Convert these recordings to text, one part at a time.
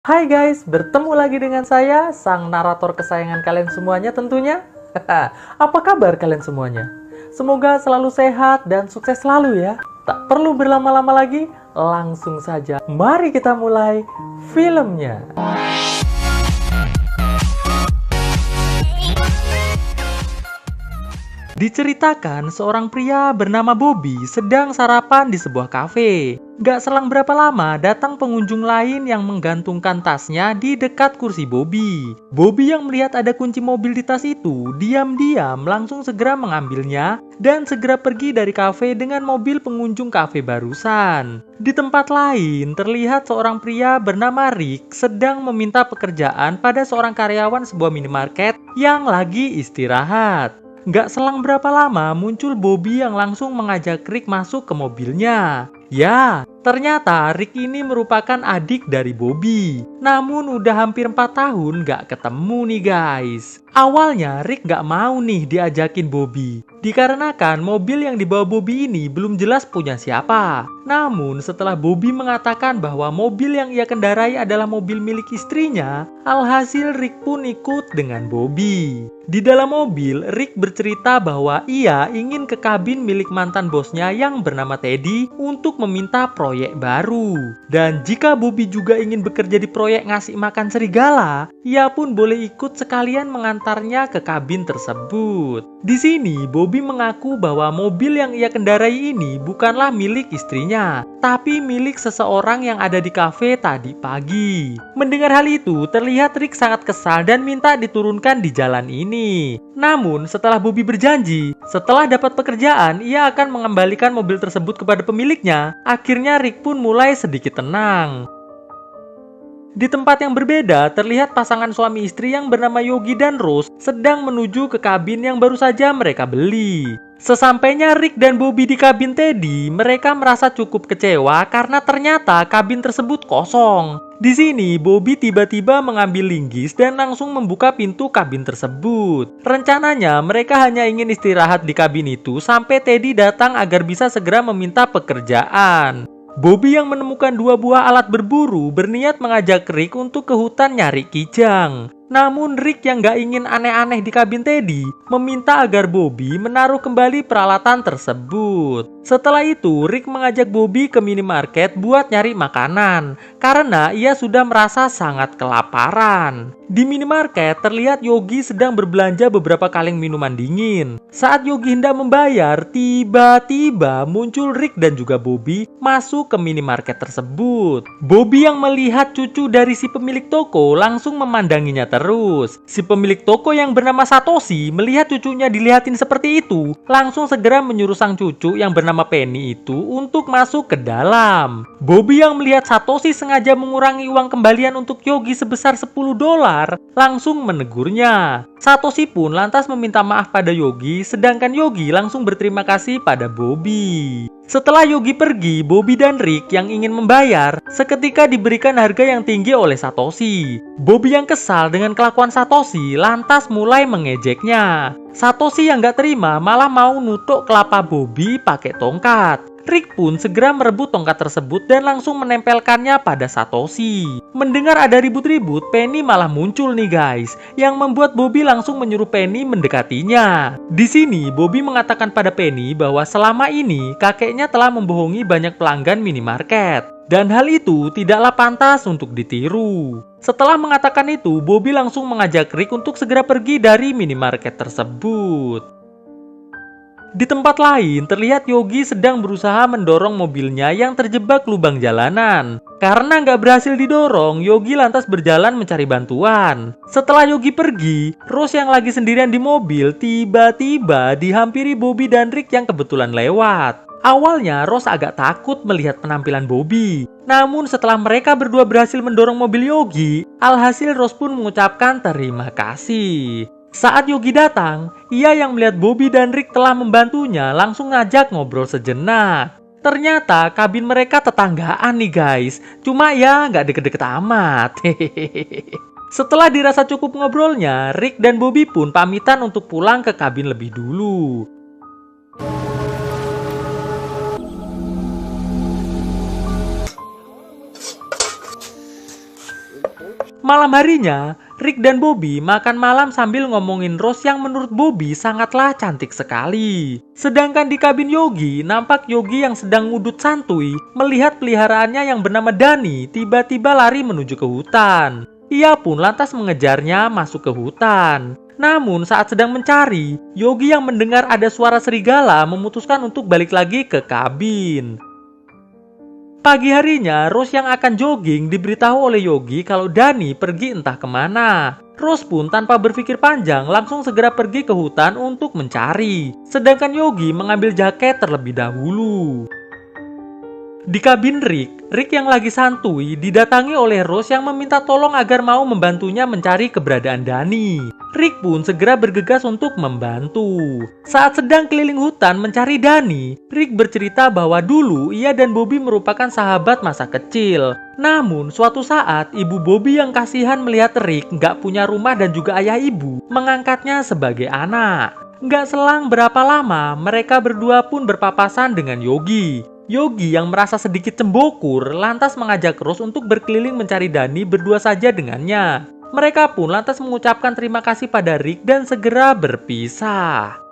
Hai guys, bertemu lagi dengan saya, sang narator kesayangan kalian semuanya tentunya. Apa kabar kalian semuanya? Semoga selalu sehat dan sukses selalu ya. Tak perlu berlama-lama lagi, langsung saja. Mari kita mulai filmnya. Diceritakan seorang pria bernama Bobby sedang sarapan di sebuah kafe. Gak selang berapa lama datang pengunjung lain yang menggantungkan tasnya di dekat kursi Bobby. Bobby yang melihat ada kunci mobil di tas itu, diam-diam langsung segera mengambilnya dan segera pergi dari kafe dengan mobil pengunjung kafe barusan. Di tempat lain, terlihat seorang pria bernama Rick sedang meminta pekerjaan pada seorang karyawan sebuah minimarket yang lagi istirahat. Gak selang berapa lama muncul Bobby yang langsung mengajak Rick masuk ke mobilnya. Ya, ternyata Rick ini merupakan adik dari Bobby. Namun udah hampir 4 tahun gak ketemu nih guys. Awalnya Rick gak mau nih diajakin Bobby, dikarenakan mobil yang dibawa Bobby ini belum jelas punya siapa. Namun setelah Bobby mengatakan bahwa mobil yang ia kendarai adalah mobil milik istrinya, alhasil Rick pun ikut dengan Bobby. Di dalam mobil, Rick bercerita bahwa ia ingin ke kabin milik mantan bosnya yang bernama Teddy untuk meminta proyek baru. Dan jika Bobby juga ingin bekerja di proyek ngasih makan serigala, ia pun boleh ikut sekalian mengantarnya ke kabin tersebut. Di sini, Bobby mengaku bahwa mobil yang ia kendarai ini bukanlah milik istrinya, tapi milik seseorang yang ada di kafe tadi pagi. Mendengar hal itu, terlihat Rick sangat kesal dan minta diturunkan di jalan ini. Namun, setelah Bobby berjanji, setelah dapat pekerjaan, ia akan mengembalikan mobil tersebut kepada pemiliknya. Akhirnya Rick pun mulai sedikit tenang. Di tempat yang berbeda, terlihat pasangan suami istri yang bernama Yogi dan Rose sedang menuju ke kabin yang baru saja mereka beli. Sesampainya Rick dan Bobby di kabin Teddy, mereka merasa cukup kecewa karena ternyata kabin tersebut kosong. Di sini, Bobby tiba-tiba mengambil linggis dan langsung membuka pintu kabin tersebut. Rencananya, mereka hanya ingin istirahat di kabin itu sampai Teddy datang agar bisa segera meminta pekerjaan. Bobby yang menemukan 2 buah alat berburu berniat mengajak Rick untuk ke hutan nyari kijang. Namun Rick yang gak ingin aneh-aneh di kabin Teddy meminta agar Bobby menaruh kembali peralatan tersebut. Setelah itu Rick mengajak Bobby ke minimarket buat nyari makanan karena ia sudah merasa sangat kelaparan. Di minimarket terlihat Yogi sedang berbelanja beberapa kaleng minuman dingin. Saat Yogi hendak membayar, tiba-tiba muncul Rick dan juga Bobby masuk ke minimarket tersebut. Bobby yang melihat cucu dari si pemilik toko langsung memandanginya terus. Si pemilik toko yang bernama Satoshi melihat cucunya dilihatin seperti itu, langsung segera menyuruh sang cucu yang bernama Penny itu untuk masuk ke dalam. Bobby yang melihat Satoshi sengaja mengurangi uang kembalian untuk Yogi sebesar $10, langsung menegurnya. Satoshi pun lantas meminta maaf pada Yogi, sedangkan Yogi langsung berterima kasih pada Bobby. Setelah Yogi pergi, Bobby dan Rick yang ingin membayar seketika diberikan harga yang tinggi oleh Satoshi. Bobby yang kesal dengan kelakuan Satoshi lantas mulai mengejeknya. Satoshi yang gak terima malah mau nutuk kelapa Bobby pakai tongkat. Rick pun segera merebut tongkat tersebut dan langsung menempelkannya pada Satoshi. Mendengar ada ribut-ribut, Penny malah muncul nih guys, yang membuat Bobby langsung menyuruh Penny mendekatinya. Di sini, Bobby mengatakan pada Penny bahwa selama ini kakeknya telah membohongi banyak pelanggan minimarket. Dan hal itu tidaklah pantas untuk ditiru. Setelah mengatakan itu, Bobby langsung mengajak Rick untuk segera pergi dari minimarket tersebut. Di tempat lain, terlihat Yogi sedang berusaha mendorong mobilnya yang terjebak lubang jalanan. Karena nggak berhasil didorong, Yogi lantas berjalan mencari bantuan. Setelah Yogi pergi, Rose yang lagi sendirian di mobil tiba-tiba dihampiri Bobby dan Rick yang kebetulan lewat. Awalnya Rose agak takut melihat penampilan Bobby. Namun setelah mereka berdua berhasil mendorong mobil Yogi, alhasil Rose pun mengucapkan terima kasih. Saat Yogi datang, ia yang melihat Bobby dan Rick telah membantunya langsung ngajak ngobrol sejenak. Ternyata kabin mereka tetanggaan nih guys, cuma ya nggak deket-deket amat. Setelah dirasa cukup ngobrolnya, Rick dan Bobby pun pamitan untuk pulang ke kabin lebih dulu. Malam harinya, Rick dan Bobby makan malam sambil ngomongin Rose yang menurut Bobby sangatlah cantik sekali. Sedangkan di kabin Yogi, nampak Yogi yang sedang ngudut santuy melihat peliharaannya yang bernama Dani tiba-tiba lari menuju ke hutan. Ia pun lantas mengejarnya masuk ke hutan. Namun saat sedang mencari, Yogi yang mendengar ada suara serigala memutuskan untuk balik lagi ke kabin. Pagi harinya, Rose yang akan jogging diberitahu oleh Yogi kalau Dani pergi entah kemana. Rose pun tanpa berpikir panjang langsung segera pergi ke hutan untuk mencari. Sedangkan Yogi mengambil jaket terlebih dahulu. Di kabin Rick yang lagi santuy didatangi oleh Rose yang meminta tolong agar mau membantunya mencari keberadaan Dani. Rick pun segera bergegas untuk membantu. Saat sedang keliling hutan mencari Dani, Rick bercerita bahwa dulu ia dan Bobby merupakan sahabat masa kecil. Namun suatu saat ibu Bobby yang kasihan melihat Rick nggak punya rumah dan juga ayah ibu mengangkatnya sebagai anak. Nggak selang berapa lama mereka berdua pun berpapasan dengan Yogi. Yogi yang merasa sedikit cembokur lantas mengajak Rose untuk berkeliling mencari Dani berdua saja dengannya. Mereka pun lantas mengucapkan terima kasih pada Rick dan segera berpisah.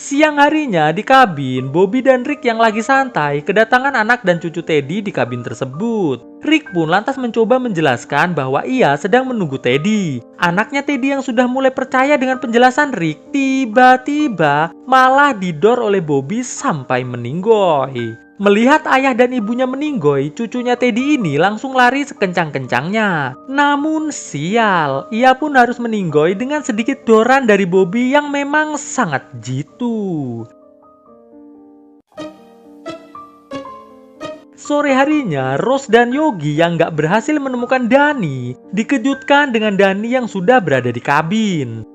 Siang harinya di kabin, Bobby dan Rick yang lagi santai kedatangan anak dan cucu Teddy di kabin tersebut. Rick pun lantas mencoba menjelaskan bahwa ia sedang menunggu Teddy. Anaknya Teddy yang sudah mulai percaya dengan penjelasan Rick, tiba-tiba malah didor oleh Bobby sampai meninggoy. Melihat ayah dan ibunya meninggoy, cucunya Teddy ini langsung lari sekencang-kencangnya. Namun sial, ia pun harus meninggoy dengan sedikit doran dari Bobby yang memang sangat jitu. Sore harinya, Rose dan Yogi yang gak berhasil menemukan Dani, dikejutkan dengan Dani yang sudah berada di kabin.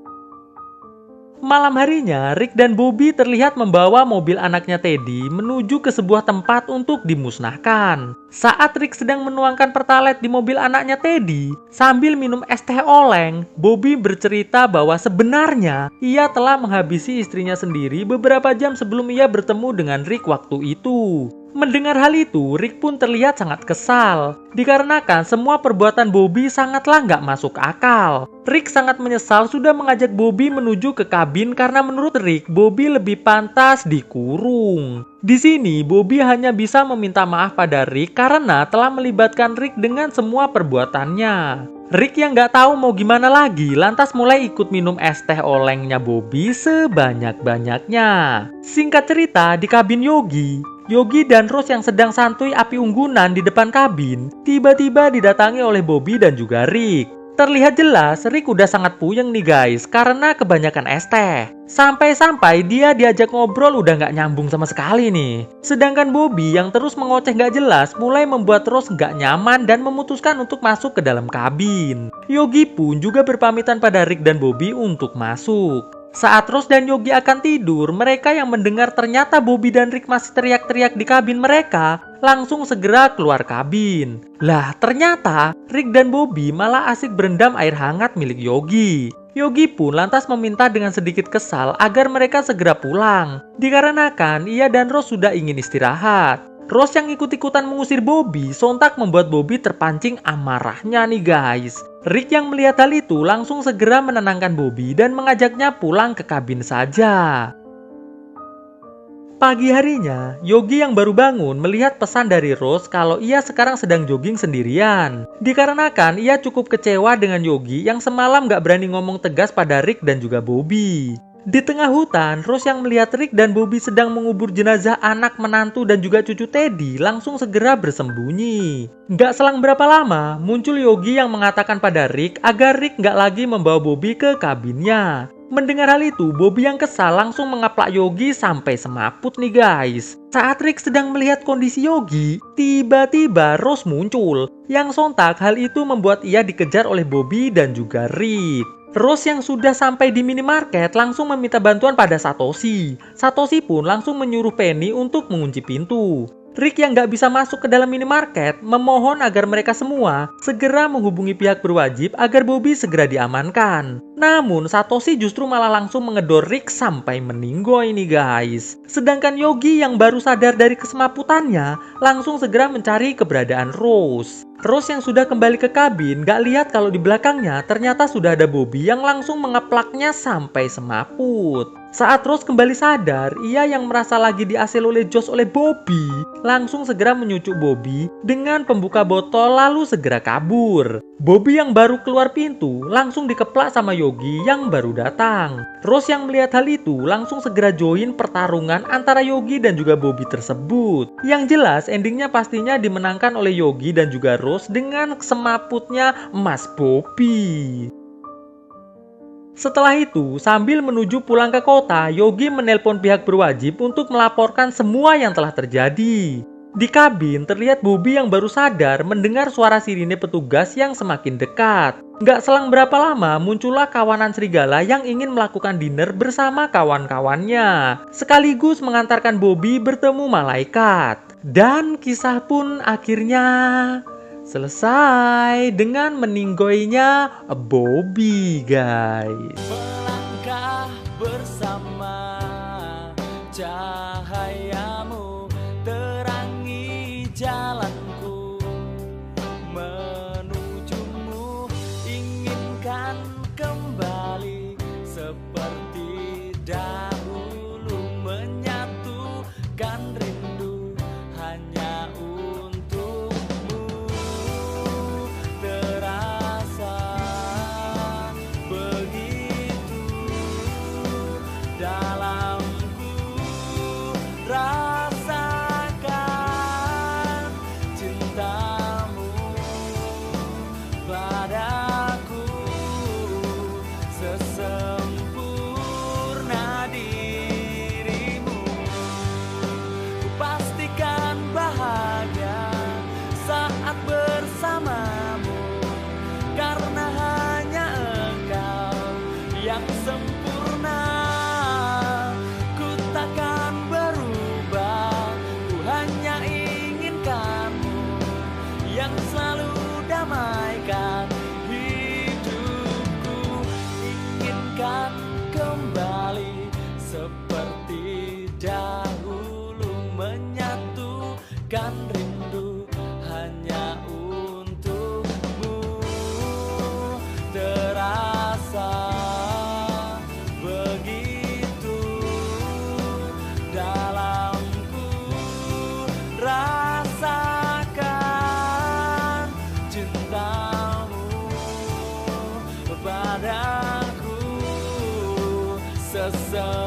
Malam harinya, Rick dan Bobby terlihat membawa mobil anaknya Teddy menuju ke sebuah tempat untuk dimusnahkan. Saat Rick sedang menuangkan pertalite di mobil anaknya Teddy, sambil minum es teh oleng, Bobby bercerita bahwa sebenarnya ia telah menghabisi istrinya sendiri beberapa jam sebelum ia bertemu dengan Rick waktu itu. Mendengar hal itu, Rick pun terlihat sangat kesal. Dikarenakan semua perbuatan Bobby sangatlah nggak masuk akal. Rick sangat menyesal sudah mengajak Bobby menuju ke kabin karena menurut Rick, Bobby lebih pantas dikurung. Di sini, Bobby hanya bisa meminta maaf pada Rick karena telah melibatkan Rick dengan semua perbuatannya. Rick yang nggak tahu mau gimana lagi, lantas mulai ikut minum es teh olengnya Bobby sebanyak-banyaknya. Singkat cerita, di kabin Yogi dan Rose yang sedang santuy api unggunan di depan kabin, tiba-tiba didatangi oleh Bobby dan juga Rick. Terlihat jelas Rick udah sangat puyeng nih guys, karena kebanyakan es teh. Sampai-sampai dia diajak ngobrol udah nggak nyambung sama sekali nih. Sedangkan Bobby yang terus mengoceh nggak jelas mulai membuat Rose nggak nyaman dan memutuskan untuk masuk ke dalam kabin. Yogi pun juga berpamitan pada Rick dan Bobby untuk masuk. Saat Rose dan Yogi akan tidur, mereka yang mendengar ternyata Bobby dan Rick masih teriak-teriak di kabin mereka, langsung segera keluar kabin. Lah, ternyata Rick dan Bobby malah asik berendam air hangat milik Yogi. Yogi pun lantas meminta dengan sedikit kesal agar mereka segera pulang, dikarenakan ia dan Rose sudah ingin istirahat. Rose yang ikut-ikutan mengusir Bobby sontak membuat Bobby terpancing amarahnya nih guys. Rick yang melihat hal itu langsung segera menenangkan Bobby dan mengajaknya pulang ke kabin saja. Pagi harinya, Yogi yang baru bangun melihat pesan dari Rose kalau ia sekarang sedang jogging sendirian. Dikarenakan ia cukup kecewa dengan Yogi yang semalam gak berani ngomong tegas pada Rick dan juga Bobby. Di tengah hutan, Rose yang melihat Rick dan Bobby sedang mengubur jenazah anak, menantu, dan juga cucu Teddy langsung segera bersembunyi. Gak selang berapa lama, muncul Yogi yang mengatakan pada Rick agar Rick gak lagi membawa Bobby ke kabinnya. Mendengar hal itu, Bobby yang kesal langsung mengaplak Yogi sampai semaput nih guys. Saat Rick sedang melihat kondisi Yogi, tiba-tiba Rose muncul. Yang sontak hal itu membuat ia dikejar oleh Bobby dan juga Rick. Rose yang sudah sampai di minimarket langsung meminta bantuan pada Satoshi. Satoshi pun langsung menyuruh Penny untuk mengunci pintu. Rick yang nggak bisa masuk ke dalam minimarket memohon agar mereka semua segera menghubungi pihak berwajib agar Bobby segera diamankan. Namun Satoshi justru malah langsung mengedor Rick sampai meninggoy nih guys. Sedangkan Yogi yang baru sadar dari kesemaputannya langsung segera mencari keberadaan Rose. Rose yang sudah kembali ke kabin gak lihat kalau di belakangnya ternyata sudah ada Bobby yang langsung mengeplaknya sampai semaput. Saat Rose kembali sadar, ia yang merasa lagi diasil oleh Josh oleh Bobby langsung segera menyucuk Bobby dengan pembuka botol lalu segera kabur. Bobby yang baru keluar pintu langsung dikeplak sama Yogi yang baru datang. Rose yang melihat hal itu langsung segera join pertarungan antara Yogi dan juga Bobby tersebut. Yang jelas endingnya pastinya dimenangkan oleh Yogi dan juga Rose dengan semaputnya Mas Bobby. Setelah itu, sambil menuju pulang ke kota, Yogi menelpon pihak berwajib untuk melaporkan semua yang telah terjadi. Di kabin, terlihat Bobby yang baru sadar mendengar suara sirine petugas yang semakin dekat. Nggak selang berapa lama, muncullah kawanan serigala yang ingin melakukan dinner bersama kawan-kawannya, sekaligus mengantarkan Bobby bertemu malaikat. Dan kisah pun akhirnya selesai dengan meninggoinya Bobby, guys. Melangkah bersama, cahayamu terangi jalanku, menujumu inginkan kembali seperti dahulu, menyatukan rindu hanya rasakan cintamu padaku sesempurna dirimu. Ku pastikan bahagia saat bersamamu, karena hanya engkau yang sempurna. Ku takkan berubah, ku hanya inginkanmu yang selalu damaikan hidupku. Inginkan kembali seperti dahulu, menyatukan rindu hanya untukmu. Terasa begitu dalamku, rasakan cintamu padaku sesungguhnya.